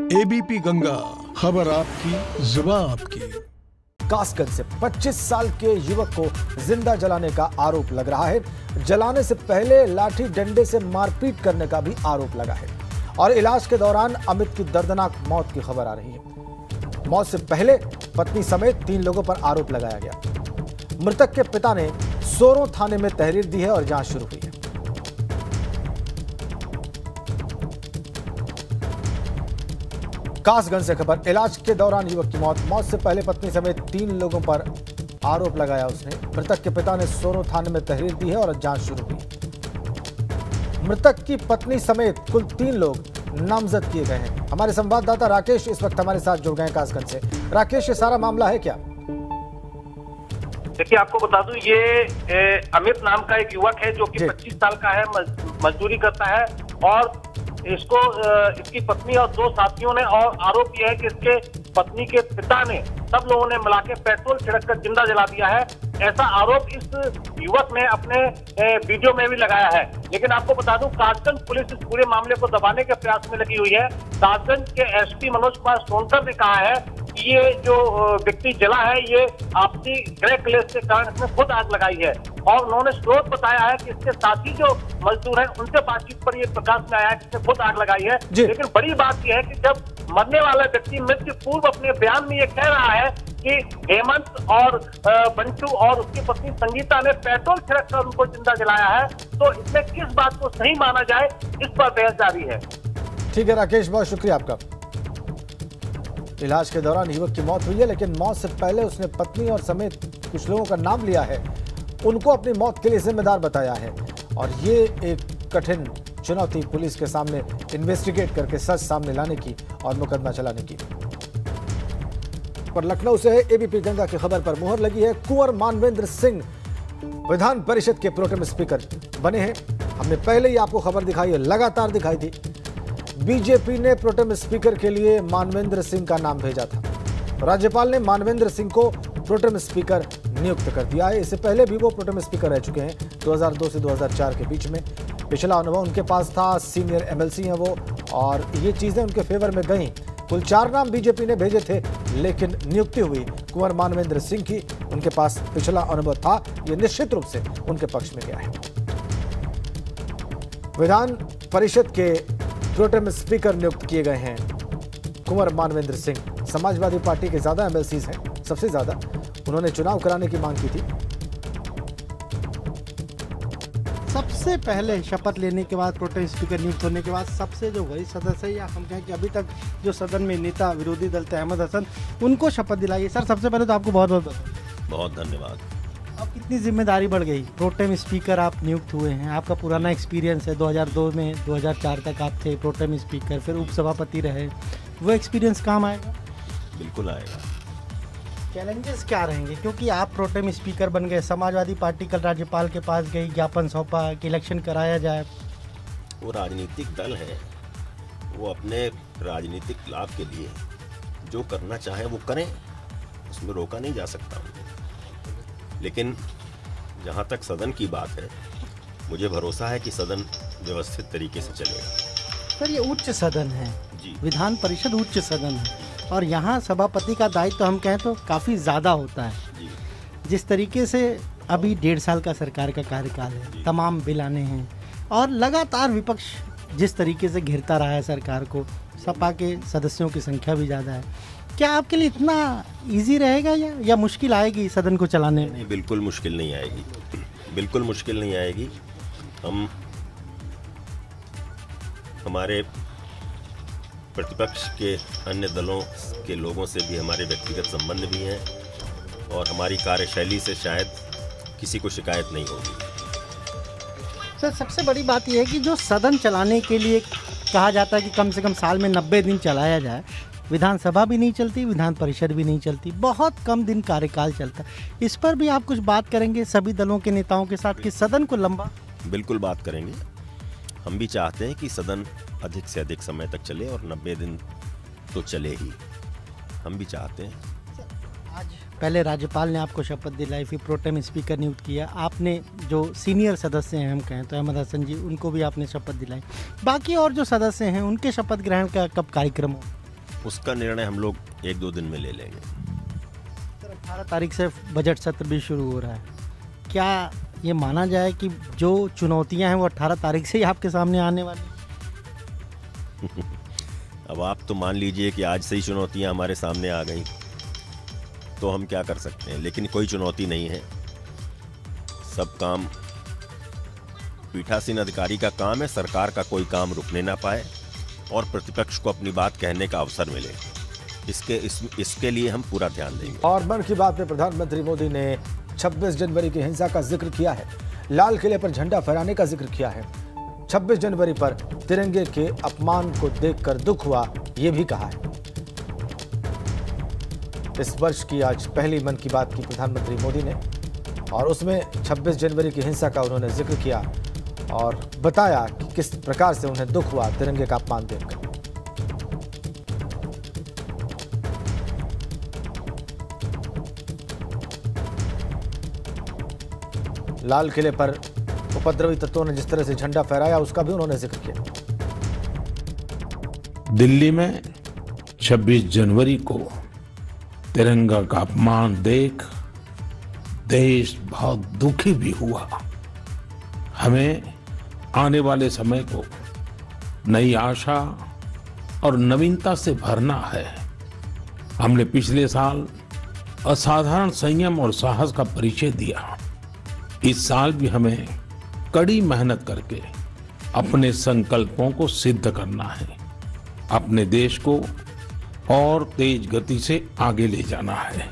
ABP Ganga, खबर आपकी, जुबान आपकी। कासगंज से 25 साल के युवक को जिंदा जलाने का आरोप लग रहा है। जलाने से पहले लाठी डंडे से मारपीट करने का भी आरोप लगा है और इलाज के दौरान अमित की दर्दनाक मौत की खबर आ रही है। मौत से पहले पत्नी समेत 3 लोगों पर आरोप लगाया गया। मृतक के पिता ने सोरो थाने में तहरीर दी है और जांच शुरू हुई है। कासगंज से खबर, इलाज के दौरान युवक की मौत। मौत से पहले पत्नी समेत 3 लोगों पर आरोप लगाया उसने। मृतक के पिता ने सोरो थाने में तहरीर दी है और जांच शुरू हुई। मृतक की पत्नी समेत कुल 3 लोग नामजद किए गए हैं। हमारे संवाददाता राकेश इस वक्त हमारे साथ जुड़ गए हैं कासगंज से। राकेश, ये सारा मामला है क्या? देखिए, आपको बता दूं, ये अमित नाम का एक युवक है जो कि 25 साल का है, मजदूरी करता है और इसकी पत्नी और 2 साथियों ने, और आरोप यह है कि इसके पत्नी के पिता ने, सब लोगों ने मिलाकर पेट्रोल छिड़ककर जिंदा जला दिया है। ऐसा आरोप इस युवक ने अपने वीडियो में भी लगाया है। लेकिन आपको बता दूं, कासगंज पुलिस इस पूरे मामले को दबाने के प्रयास में लगी हुई है। कासगंज के एसपी मनोज कुमार सोनकर ने कहा है कि ये जो व्यक्ति जला है, ये आपसी गृह क्लेश के कारण इसने खुद आग लगाई है। और उन्होंने स्रोत बताया है कि इसके साथी जो मजदूर हैं, उनसे बातचीत पर ये प्रकाश में आया है कि इसने खुद आग लगाई है। लेकिन बड़ी बात यह है कि जब मरने वाला व्यक्ति मृत्यु पूर्व अपने बयान में ये कह रहा है कि हेमंत और बंटू और उसकी पत्नी संगीता ने पेट्रोल छिड़ककर उनको जिंदा जलाया है, तो इसमें किस बात को सही माना जाए, इस पर बहस जारी है। ठीक है राकेश, बहुत शुक्रिया आपका। इलाज के दौरान युवक की मौत हुई है, लेकिन मौत से पहले उसने पत्नी और समेत कुछ लोगों का नाम लिया है, उनको अपनी मौत के लिए जिम्मेदार बताया है। और ये एक कठिन चुनौती पुलिस के सामने इन्वेस्टिगेट करके सच सामने लाने की और मुकदमा चलाने की। पर लखनऊ से एबीपी गंगा की खबर पर मुहर लगी है। कुंवर मानवेंद्र सिंह विधान परिषद के प्रोटेम स्पीकर बने हैं। हमने पहले ही आपको खबर दिखाई है, लगातार दिखाई थी। बीजेपी ने प्रोटेम स्पीकर के लिए मानवेंद्र सिंह का नाम भेजा था। राज्यपाल ने मानवेंद्र सिंह को प्रोटेम स्पीकर नियुक्त कर दिया है। इससे पहले भी वो प्रोटेम स्पीकर रह चुके हैं, 2002 से 2004 के बीच में। पिछला अनुभव उनके पास था, सीनियर एमएलसी हैं वो, और ये चीजें उनके फेवर में गईं। कुल 4 नाम बीजेपी ने भेजे थे, लेकिन नियुक्ति हुई कुंवर मानवेंद्र सिंह की। उनके पास पिछला अनुभव था, ये निश्चित रूप से उनके पक्ष में गया है। विधान परिषद के प्रोटेम स्पीकर नियुक्त किए गए हैं कुंवर मानवेंद्र सिंह। समाजवादी पार्टी के ज्यादा एमएलसीज हैं, सबसे ज्यादा। उन्होंने चुनाव कराने की मांग की थी। सबसे पहले शपथ लेने के बाद, प्रोटेम स्पीकर नियुक्त होने के बाद, सबसे जो वरिष्ठ सदस्य, या हम कहें कि अभी तक जो सदन में नेता विरोधी दल थे अहमद हसन, उनको शपथ दिलाई। सर, सबसे पहले तो आपको बहुत बहुत धन्यवाद। अब कितनी जिम्मेदारी बढ़ गई, प्रोटेम स्पीकर आप नियुक्त हुए हैं, आपका पुराना एक्सपीरियंस है, 2002 में 2004 तक आप थे प्रोटेम स्पीकर, फिर उपसभापति रहे, वो एक्सपीरियंस काम आएगा? बिल्कुल आएगा। चैलेंजेस क्या रहेंगे, क्योंकि आप प्रोटेम स्पीकर बन गए, समाजवादी पार्टी कल राज्यपाल के पास गई, ज्ञापन सौंपा कि इलेक्शन कराया जाए। वो राजनीतिक दल है, वो अपने राजनीतिक लाभ के लिए जो करना चाहे वो करें, उसमें रोका नहीं जा सकता। लेकिन जहाँ तक सदन की बात है, मुझे भरोसा है कि सदन व्यवस्थित तरीके से चलेगा। सर, ये उच्च सदन है जी, विधान परिषद उच्च सदन है, और यहाँ सभापति का दायित्व हम कहें तो काफ़ी ज़्यादा होता है जी। जिस तरीके से अभी 1.5 साल का सरकार का कार्यकाल है, तमाम बिल आने हैं, और लगातार विपक्ष जिस तरीके से घिरता रहा है सरकार को, सपा के सदस्यों की संख्या भी ज़्यादा है, क्या आपके लिए इतना इजी रहेगा या मुश्किल आएगी सदन को चलाने में? नहीं, बिल्कुल मुश्किल नहीं आएगी, बिल्कुल मुश्किल नहीं आएगी। हम हमारे प्रतिपक्ष के अन्य दलों के लोगों से भी हमारे व्यक्तिगत संबंध भी हैं, और हमारी कार्यशैली से शायद किसी को शिकायत नहीं होगी। सर, सबसे बड़ी बात यह है कि जो सदन चलाने के लिए कहा जाता है कि कम से कम साल में 90 दिन चलाया जाए, विधानसभा भी नहीं चलती, विधान परिषद भी नहीं चलती, बहुत कम दिन कार्यकाल चलता। इस पर भी आप कुछ बात करेंगे सभी दलों के नेताओं के साथ कि सदन को लंबा? बिल्कुल बात करेंगे। हम भी चाहते हैं कि सदन अधिक से अधिक समय तक चले, और 90 दिन तो चले ही, हम भी चाहते हैं। आज पहले राज्यपाल ने आपको शपथ दिलाई, फिर प्रोटेम स्पीकर नियुक्त किया, आपने जो सीनियर सदस्य हैं हम कहें तो अहमद हसन जी, उनको भी आपने शपथ दिलाई, बाकी और जो सदस्य हैं उनके शपथ ग्रहण का कब कार्यक्रम हो? उसका निर्णय हम लोग 1-2 दिन में ले लेंगे। सर 18 तारीख से बजट सत्र भी शुरू हो रहा है, क्या ये माना जाए कि जो चुनौतियां हैं वो 18 तारीख से ही आपके सामने आने वाली? अब आप तो मान लीजिए कि आज से ही चुनौतियां हमारे सामने आ गई, तो हम क्या कर सकते हैं। लेकिन कोई चुनौती नहीं है, सब काम पीठासीन अधिकारी का काम है। सरकार का कोई काम रुकने ना पाए और प्रतिपक्ष को अपनी बात कहने का अवसर मिले, इसके लिए हम पूरा ध्यान देंगे। और मन की बात में प्रधानमंत्री मोदी ने 26 जनवरी की हिंसा का जिक्र किया है, लाल किले पर झंडा फहराने का जिक्र किया है। 26 जनवरी पर तिरंगे के अपमान को देखकर दुख हुआ, ये भी कहा है। इस वर्ष की आज पहली मन की बात की प्रधानमंत्री मोदी ने, और उसमें 26 जनवरी की हिंसा का उन्होंने जिक्र किया और बताया कि किस प्रकार से उन्हें दुख हुआ तिरंगे का अपमान देखकर। लाल किले पर उपद्रवी तत्वों ने जिस तरह से झंडा फहराया उसका भी उन्होंने जिक्र किया। दिल्ली में 26 जनवरी को तिरंगा का अपमान देख देश बहुत दुखी भी हुआ। हमें आने वाले समय को नई आशा और नवीनता से भरना है। हमने पिछले साल असाधारण संयम और साहस का परिचय दिया। इस साल भी हमें कड़ी मेहनत करके अपने संकल्पों को सिद्ध करना है, अपने देश को और तेज गति से आगे ले जाना है।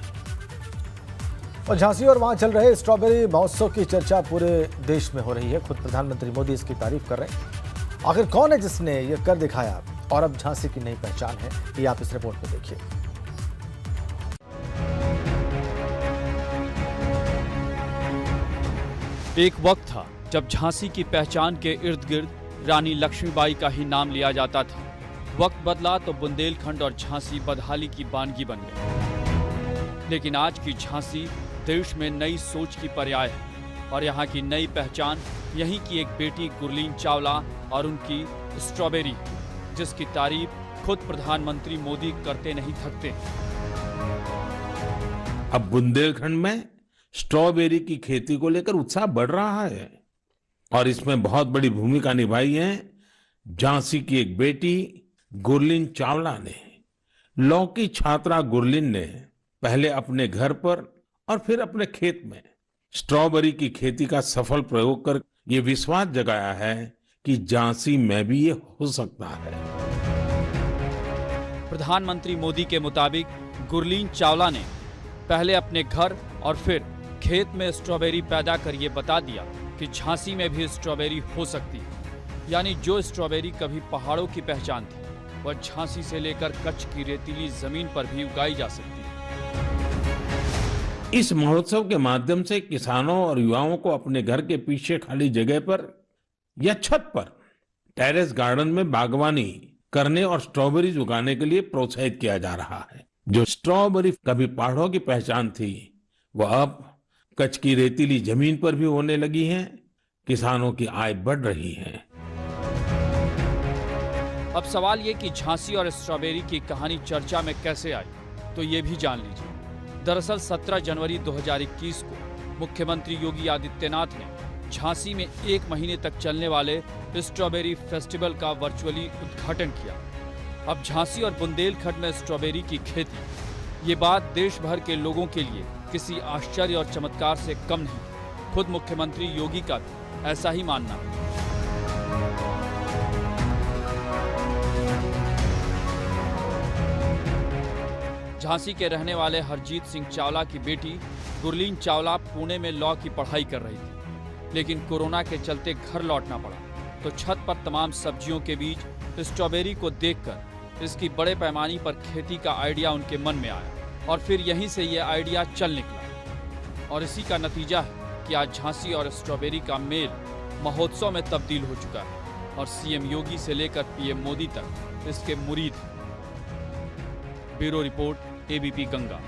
और झांसी और वहां चल रहे स्ट्रॉबेरी महोत्सव की चर्चा पूरे देश में हो रही है। खुद प्रधानमंत्री मोदी इसकी तारीफ कर रहे हैं। आखिर कौन है जिसने ये कर दिखाया और अब झांसी की नई पहचान है, ये आप इस रिपोर्ट में देखिए। एक वक्त था जब झांसी की पहचान के इर्द गिर्द रानी लक्ष्मीबाई का ही नाम लिया जाता था। वक्त बदला तो बुंदेलखंड और झांसी बदहाली की बानगी बन गई। लेकिन आज की झांसी देश में नई सोच की पर्याय है और यहाँ की नई पहचान यहीं की एक बेटी गुरलीन चावला और उनकी स्ट्रॉबेरी, जिसकी तारीफ खुद प्रधानमंत्री मोदी करते नहीं थकते। अब बुंदेलखंड में स्ट्रॉबेरी की खेती को लेकर उत्साह बढ़ रहा है और इसमें बहुत बड़ी भूमिका निभाई है झांसी की एक बेटी गुरलीन चावला ने। लॉ की छात्रा गुरलीन ने पहले अपने घर पर और फिर अपने खेत में स्ट्रॉबेरी की खेती का सफल प्रयोग कर ये विश्वास जगाया है कि झांसी में भी ये हो सकता है। प्रधानमंत्री मोदी के मुताबिक गुरलीन चावला ने पहले अपने घर और फिर खेत में स्ट्रॉबेरी पैदा कर ये बता दिया कि झांसी में भी स्ट्रॉबेरी हो सकती है। यानी जो स्ट्रॉबेरी कभी पहाड़ों की पहचान थी, वह झांसी से लेकर कच्छ की रेतीली जमीन पर भी उगाई जा सकती है। इस महोत्सव के माध्यम से किसानों और युवाओं को अपने घर के पीछे खाली जगह पर या छत पर टेरेस गार्डन में बागवानी करने और स्ट्रॉबेरीज उगाने के लिए प्रोत्साहित किया जा रहा है। जो स्ट्रॉबेरी कभी पहाड़ों की पहचान थी, वह अब कच्छ की रेतीली जमीन पर भी होने लगी है। किसानों की आय बढ़ रही है। अब सवाल ये कि झांसी और स्ट्रॉबेरी की कहानी चर्चा में कैसे आई, तो ये भी जान लीजिए। दरअसल 17 जनवरी 2021 को मुख्यमंत्री योगी आदित्यनाथ ने झांसी में 1 महीने तक चलने वाले स्ट्रॉबेरी फेस्टिवल का वर्चुअली उद्घाटन किया। अब झांसी और बुंदेलखंड में स्ट्रॉबेरी की खेती, ये बात देश भर के लोगों के लिए किसी आश्चर्य और चमत्कार से कम नहीं। खुद मुख्यमंत्री योगी का भी ऐसा ही मानना है। झांसी के रहने वाले हरजीत सिंह चावला की बेटी गुरलीन चावला पुणे में लॉ की पढ़ाई कर रही थी, लेकिन कोरोना के चलते घर लौटना पड़ा। तो छत पर तमाम सब्जियों के बीच स्ट्रॉबेरी को देखकर इसकी बड़े पैमाने पर खेती का आइडिया उनके मन में आया और फिर यहीं से ये आइडिया चल निकला। और इसी का नतीजा है कि आज झांसी और स्ट्रॉबेरी का मेल महोत्सव में तब्दील हो चुका है और सीएम योगी से लेकर पीएम मोदी तक इसके मुरीद हैं। Bureau report, ABP Ganga.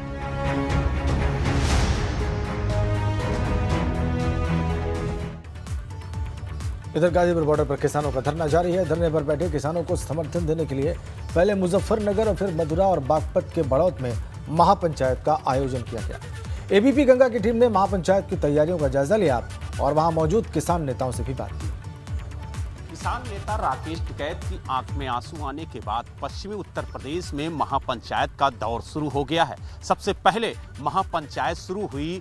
इधर गाजीपुर बॉर्डर पर किसानों का धरना जारी है। धरने पर बैठे किसानों को समर्थन देने के लिए पहले मुजफ्फरनगर और फिर मथुरा और बागपत के बड़ौत में महापंचायत का आयोजन किया गया। एबीपी गंगा की टीम ने महापंचायत की तैयारियों का जायजा लिया और वहां मौजूद किसान नेताओं से भी बात की। किसान नेता राकेश टिकैत की आंख में आंसू आने के बाद पश्चिमी उत्तर प्रदेश में महापंचायत का दौर शुरू हो गया है। सबसे पहले महापंचायत शुरू हुई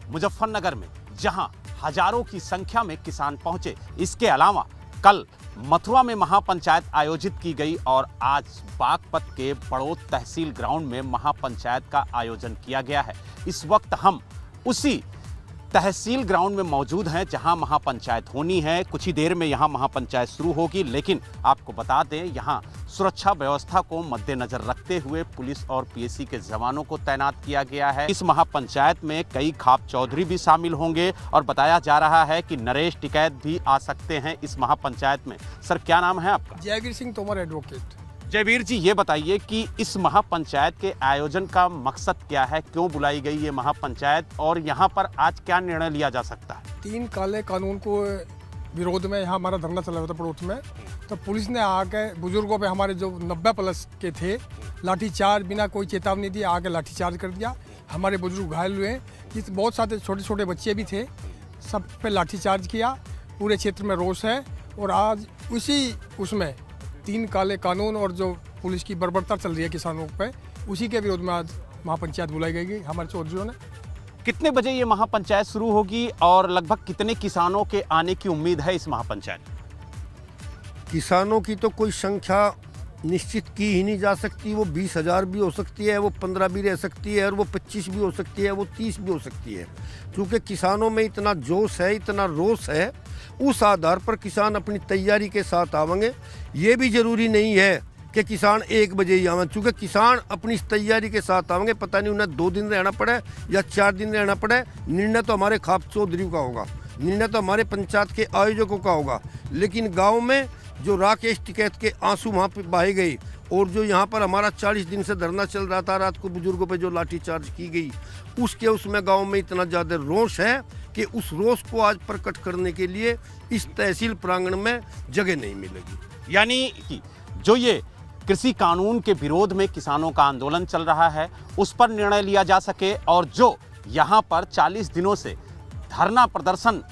मुजफ्फरनगर में, जहां हजारों की संख्या में किसान पहुंचे। इसके अलावा कल मथुरा में महापंचायत आयोजित की गई और आज बागपत के बड़ौत तहसील ग्राउंड में महापंचायत का आयोजन किया गया है। इस वक्त हम उसी तहसील ग्राउंड में मौजूद हैं जहां महापंचायत होनी है। कुछ ही देर में यहां महापंचायत शुरू होगी, लेकिन आपको बता दें यहां सुरक्षा व्यवस्था को मद्देनजर रखते हुए पुलिस और पीएसी के जवानों को तैनात किया गया है। इस महापंचायत में कई खाप चौधरी भी शामिल होंगे और बताया जा रहा है कि नरेश टिकैत भी आ सकते हैं इस महापंचायत में। सर, क्या नाम है आपका? जयवीर सिंह तोमर, एडवोकेट। जयवीर जी, ये बताइए कि इस महापंचायत के आयोजन का मकसद क्या है, क्यों बुलाई गई ये महापंचायत और यहाँ पर आज क्या निर्णय लिया जा सकता है? 3 काले कानून को विरोध में यहाँ हमारा धरना चला हुआ था पड़ोस में, तो पुलिस ने आके बुजुर्गों पे, हमारे जो 90 प्लस के थे, लाठीचार्ज बिना कोई चेतावनी दिए आके लाठीचार्ज कर दिया। हमारे बुजुर्ग घायल हुए, जिस बहुत सारे छोटे छोटे बच्चे भी थे, सब पे लाठीचार्ज किया। पूरे क्षेत्र में रोष है और आज उसमें 3 काले कानून और जो पुलिस की बर्बरता चल रही है किसानों पे, उसी के विरोध में आज महापंचायत बुलाई गई हमारे चौधरियों ने। कितने बजे ये महापंचायत शुरू होगी और लगभग कितने किसानों के आने की उम्मीद है इस महापंचायत? किसानों की तो कोई संख्या निश्चित की ही नहीं जा सकती। वो 20,000 भी हो सकती है, वो 15 भी रह सकती है और वो 25 भी हो सकती है, वो 30 भी हो सकती है। क्योंकि किसानों में इतना जोश है, इतना रोष है, उस आधार पर किसान अपनी तैयारी के साथ आवेंगे। ये भी जरूरी नहीं है कि किसान 1 बजे ही आवें, क्योंकि किसान अपनी तैयारी के साथ आवेंगे। पता नहीं उन्हें 2 दिन रहना पड़े या 4 दिन रहना पड़े, निर्णय तो हमारे खाप चौधरी का होगा, निर्णय तो हमारे पंचायत के आयोजकों का होगा। लेकिन गाँव में जो राकेश टिकैत के आंसू वहाँ पर बहाए गए और जो यहाँ पर हमारा 40 दिन से धरना चल रहा था, रात को बुजुर्गों पे जो लाठीचार्ज की गई, उसमें गांव में इतना ज़्यादा रोष है कि उस रोष को आज प्रकट करने के लिए इस तहसील प्रांगण में जगह नहीं मिलेगी। यानी कि जो ये कृषि कानून के विरोध में किसानों का आंदोलन चल रहा है, उस पर निर्णय लिया जा सके और जो यहाँ पर 40 दिनों से धरना प्रदर्शन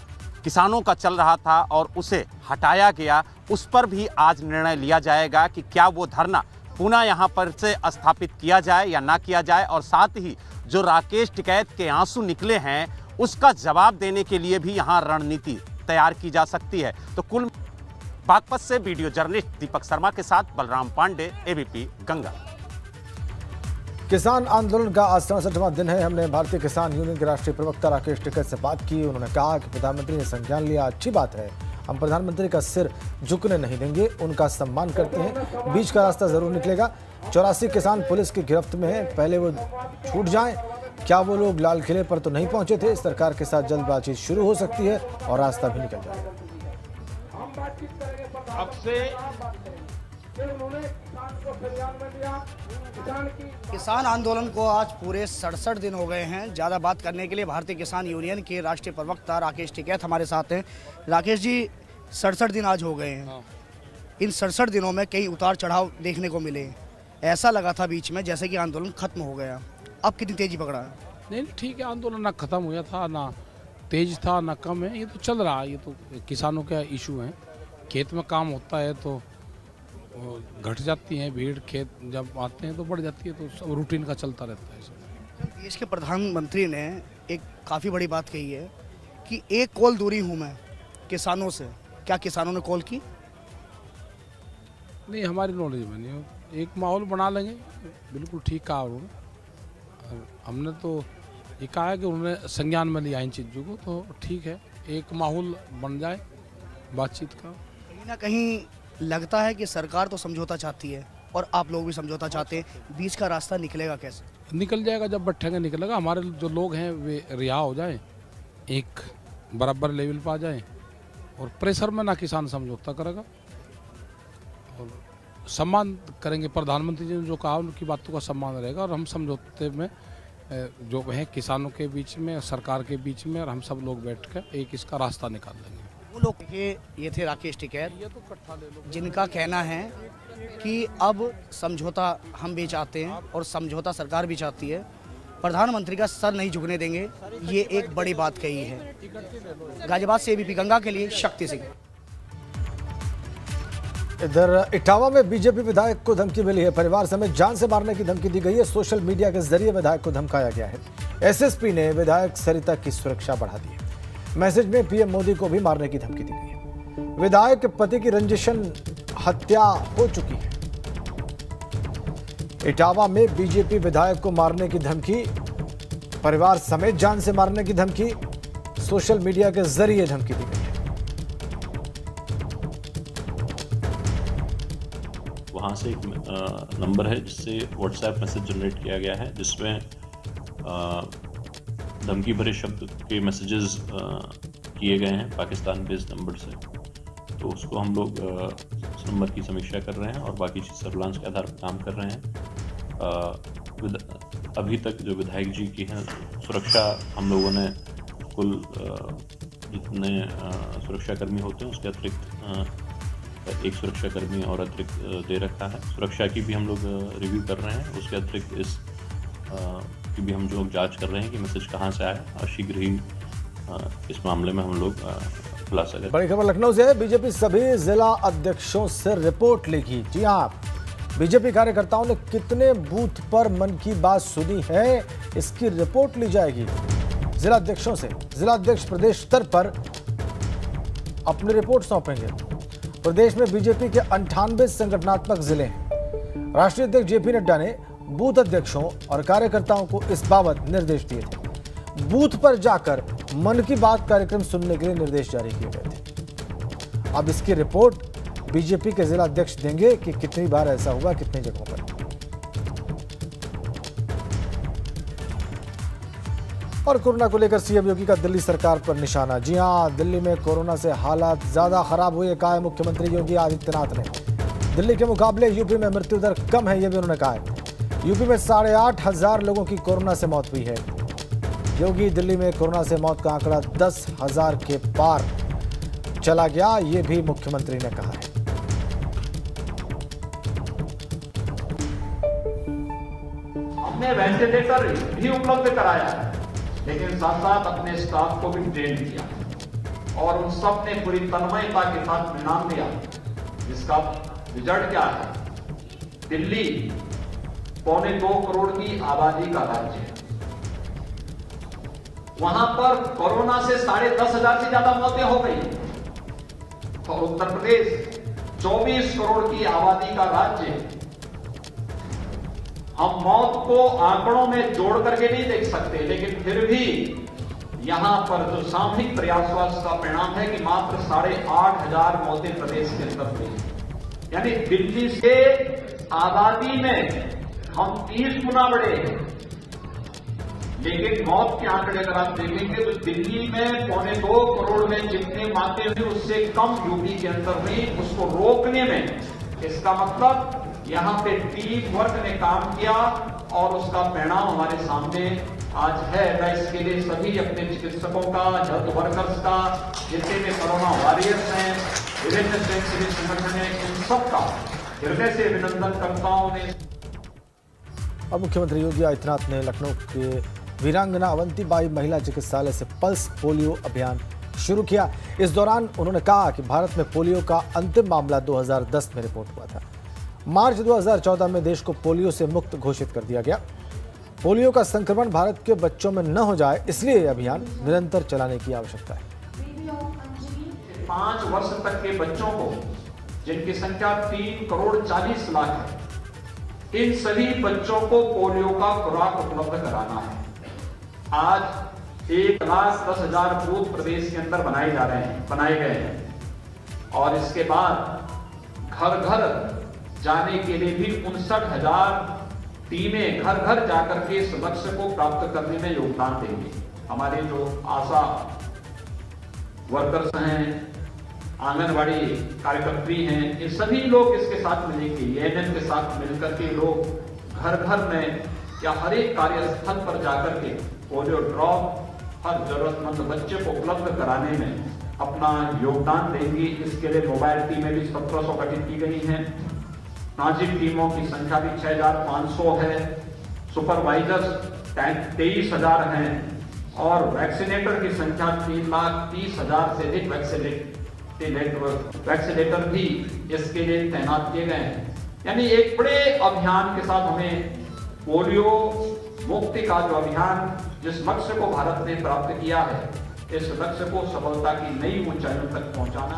किसानों का चल रहा था और उसे हटाया गया, उस पर भी आज निर्णय लिया जाएगा कि क्या वो धरना पुनः यहाँ पर से स्थापित किया जाए या ना किया जाए। और साथ ही जो राकेश टिकैत के आंसू निकले हैं उसका जवाब देने के लिए भी यहाँ रणनीति तैयार की जा सकती है। तो कुल बागपत से वीडियो जर्नलिस्ट दीपक शर्मा के साथ बलराम पांडे, एबीपी गंगा। किसान आंदोलन का आज 67वां दिन है। हमने भारतीय किसान यूनियन के राष्ट्रीय प्रवक्ता राकेश टिकैत से बात की। उन्होंने कहा कि प्रधानमंत्री ने संज्ञान लिया, अच्छी बात है, हम प्रधानमंत्री का सिर झुकने नहीं देंगे, उनका सम्मान करते हैं। बीच का रास्ता जरूर निकलेगा। 84 किसान पुलिस की गिरफ्त में हैं, पहले वो छूट जाएं। क्या वो लोग लाल किले पर तो नहीं पहुंचे थे? सरकार के साथ जल्द बातचीत शुरू हो सकती है और रास्ता भी निकल जाएगा। अब से किसान आंदोलन को आज पूरे 67 दिन हो गए हैं। ज़्यादा बात करने के लिए भारतीय किसान यूनियन के राष्ट्रीय प्रवक्ता राकेश टिकैत हमारे साथ हैं। राकेश जी, 67 दिन आज हो गए हैं। इन 67 दिनों में कई उतार चढ़ाव देखने को मिले। ऐसा लगा था बीच में जैसे कि आंदोलन खत्म हो गया। अब कितनी तेजी पकड़ा है? नहीं, ठीक है, आंदोलन ना खत्म हुआ था, ना तेज था, ना कम है, ये तो चल रहा है। ये तो किसानों का इशू है। खेत में काम होता है तो घट जाती है भीड़, खेत जब आते हैं तो बढ़ जाती है, तो सब रूटीन का चलता रहता है सब। देश के प्रधानमंत्री ने एक काफ़ी बड़ी बात कही है कि 1 कॉल दूरी हूँ मैं किसानों से। क्या किसानों ने कॉल की? नहीं, हमारी नॉलेज में नहीं। एक माहौल बना लेंगे, बिल्कुल ठीक कहा उन्होंने। हमने तो ये कहा है कि उन्होंने संज्ञान में लिया इन चीज़ों को, तो ठीक है, एक माहौल बन जाए बातचीत का। कहीं ना कहीं लगता है कि सरकार तो समझौता चाहती है और आप लोग भी समझौता चाहते हैं। बीच का रास्ता निकलेगा कैसे? निकल जाएगा, जब बैठेंगे निकलेगा। हमारे जो लोग हैं वे रिहा हो जाएं, एक बराबर लेवल पर आ जाएं और प्रेशर में ना किसान समझौता करेगा और सम्मान करेंगे। प्रधानमंत्री जी ने जो कहा उनकी बातों का सम्मान रहेगा और हम समझौते में जो है किसानों के बीच में, सरकार के बीच में, और हम सब लोग बैठ कर एक इसका रास्ता निकाल लेंगे। वो लोग ये थे राकेश टिकैत, जिनका कहना है कि अब समझौता हम भी चाहते हैं और समझौता सरकार भी चाहती है, प्रधानमंत्री का सर नहीं झुकने देंगे, ये एक बड़ी बात कही है। गाजियाबाद से एबीपी गंगा के लिए शक्ति सिंह। इधर इटावा में बीजेपी विधायक को धमकी मिली है। परिवार समेत जान से मारने की धमकी दी गई है। सोशल मीडिया के जरिए विधायक को धमकाया गया है। एसएसपी ने विधायक सरिता की सुरक्षा बढ़ा दी है। मैसेज में पीएम मोदी को भी मारने की धमकी दी गई है। विधायक के पति की रंजिशन हत्या हो चुकी है। इटावा में बीजेपी विधायक को मारने की धमकी, परिवार समेत जान से मारने की धमकी, सोशल मीडिया के जरिए धमकी दी गई है। वहाँ से एक नंबर है जिससे व्हाट्सएप मैसेज जनरेट किया गया है, जिसमें धमकी भरे शब्द के मैसेजेस किए गए हैं पाकिस्तान बेस्ड नंबर से। तो उसको हम लोग उस नंबर की समीक्षा कर रहे हैं और बाकी चीज़ सर्विलांस के आधार पर काम कर रहे हैं। अभी तक जो विधायक जी की है सुरक्षा, हम लोगों ने कुल जितने सुरक्षाकर्मी होते हैं उसके अतिरिक्त एक सुरक्षाकर्मी और अतिरिक्त दे रखा है। सुरक्षा की भी हम लोग रिव्यू कर रहे हैं। उसके अतिरिक्त इस की भी हम लोग जांच कर रहे हैं कि मैसेज कहाँ से आया और शीघ्र ही इस मामले में हम लोग खुलासा करें। बड़ी खबर लखनऊ से है। बीजेपी सभी जिला अध्यक्षों से रिपोर्ट लेगी। जी हाँ, बीजेपी कार्यकर्ताओं ने कितने बूथ पर मन की बात सुनी है, इसकी रिपोर्ट ली जाएगी जिला अध्यक्षों से। जिला अध्यक्ष प्रदेश स्तर पर अपनी रिपोर्ट सौंपेंगे। प्रदेश में बीजेपी के 98 संगठनात्मक जिले हैं। राष्ट्रीय अध्यक्ष जेपी नड्डा ने बूथ अध्यक्षों और कार्यकर्ताओं को इस बाबत निर्देश दिए थे। बूथ पर जाकर मन की बात कार्यक्रम सुनने के लिए निर्देश जारी किए गए थे। अब इसकी रिपोर्ट बीजेपी के जिला अध्यक्ष देंगे कि कितनी बार ऐसा हुआ, कितनी जगहों पर। और कोरोना को लेकर सीएम योगी का दिल्ली सरकार पर निशाना। जी हां, दिल्ली में कोरोना से हालात ज्यादा खराब हुए, कहा है मुख्यमंत्री योगी आदित्यनाथ ने। दिल्ली के मुकाबले यूपी में मृत्यु दर कम है, यह भी उन्होंने कहा है। यूपी में 8,500 लोगों की कोरोना से मौत हुई है। योगी, दिल्ली में कोरोना से मौत का आंकड़ा 10,000 के पार चला गया, ये भी मुख्यमंत्री ने कहा है। हमने वेंटिलेटर भी उपलब्ध कराया है, लेकिन साथ साथ अपने स्टाफ को भी ट्रेन किया और उन सब ने पूरी तन्मयता के साथ परिणाम दिया, जिसका रिजल्ट क्या है। दिल्ली 2.25 करोड़ की आबादी का राज्य है। वहां पर कोरोना से 10,500 से ज्यादा मौतें हो गई। और उत्तर प्रदेश 24 करोड़ की आबादी का राज्य है। हम मौत को आंकड़ों में जोड़ करके नहीं देख सकते, लेकिन फिर भी यहां पर जो सामूहिक प्रयास हुआ उसका परिणाम है कि मात्र 8,500 मौतें प्रदेश के अंदर हुई। यानी दिल्ली से आबादी में हम 30 गुना बढ़े, लेकिन मौत के आंकड़े अगर आप देखेंगे तो दिल्ली में 2.25 करोड़ में जितने मौतें हुई उससे कम यूपी के अंदर हुई। उसको रोकने में, इसका मतलब यहां पे टीम वर्क ने काम किया और उसका परिणाम हमारे सामने आज है। मैं इसके लिए सभी अपने चिकित्सकों का, हेल्थ वर्कर्स का, जितने भी कोरोना वॉरियर्स हैं, विभिन्न स्वयंसेवी संगठन हैं, इन सबका हृदय से अभिनंदन करता हूं। अब मुख्यमंत्री योगी आदित्यनाथ ने लखनऊ के वीरांगना अवंतीबाई महिला चिकित्सालय से पल्स पोलियो अभियान शुरू किया। इस दौरान उन्होंने कहा कि भारत में पोलियो का अंतिम मामला 2010 में रिपोर्ट हुआ था। मार्च 2014 में देश को पोलियो से मुक्त घोषित कर दिया गया। पोलियो का संक्रमण भारत के बच्चों में न हो जाए, इसलिए यह अभियान निरंतर चलाने की आवश्यकता है। 5 वर्ष तक के बच्चों को, जिनकी संख्या 3 करोड़ 40 लाख है, इन सभी बच्चों को पोलियो का खुराक उपलब्ध कराना है। आज 1,10,000 बूथ प्रदेश के अंदर बनाए गए हैं और इसके बाद घर घर जाने के लिए भी 59,000 टीमें घर घर जाकर के इस लक्ष्य को प्राप्त करने में योगदान देंगे। हमारे जो आशा वर्कर्स हैं, आंगनबाड़ी कार्यकर्त्री हैं, ये सभी लोग इसके साथ मिलेंगे। एएनएम के साथ मिलकर के लोग घर घर में या हर एक कार्यस्थल पर जाकर के पोलियो ड्रॉप हर जरूरतमंद बच्चे को उपलब्ध कराने में अपना योगदान देंगी। इसके लिए मोबाइल टीमें भी 1700 गठित की गई हैं। नाजिक टीमों की संख्या भी 6500 है। सुपरवाइजर्स 23,000 हैं और वैक्सीनेटर की संख्या 3,30,000 से अधिक वैक्सीनेटर भी इसके लिए तैनात किए गए हैं। यानी एक बड़े अभियान के साथ हमें पोलियो मुक्ति का जो अभियान, जिस लक्ष्य को भारत ने प्राप्त किया है, इस लक्ष्य को सफलता की नई ऊंचाइयों तक पहुंचाना।